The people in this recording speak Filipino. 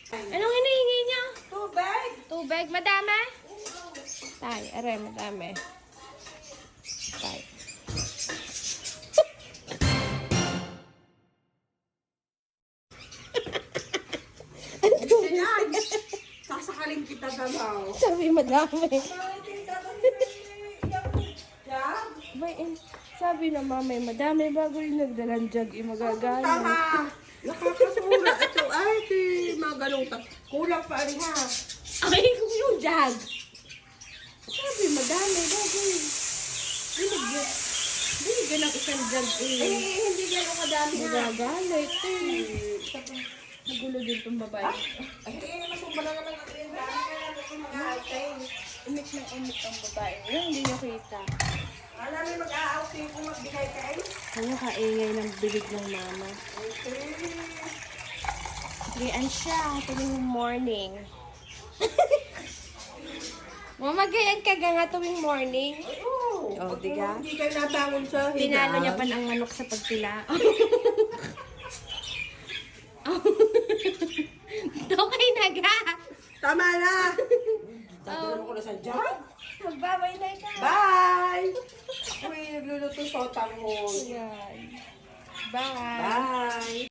Anong hinihingi niya? Tubig. Tubig? Madami? Tay, aray, madami. Tay. Yan. Sasakalin kita daw. Sabi madami. Yan. Sabi na mamay, madami bago yung nagdalang jug, magagano. Tama. Nakakasura. Ito ay, mga ganong kulang pa rin ha. Ay, yung jug. Sabi madami bago yung binigyan ng isang jug Eh, hindi gano'ng kadami ha. magagalit Nagulo din itong babae. Ay, masumba na naman ang rin. Dami ka na ito mga atay. Umit na umit ang babae. Yung hindi niya kita. Alam mo mag-a-outing kung magbigay ka eh. Kaya kaingay ng bibig ng mama. Okay. Gayaan siya tuwing morning. Mamagayan ka nga tuwing morning. Oo. Oh, diga? Hindi kayo natawag sa higaan. Tinalo niya pa ng manok sa pagtila. Okay na ga. Tama na. Tatalan ko na sa jug. Magbabay na ka. Bye! Uy, nagluluto sa tanghon. Yan. Bye. Bye!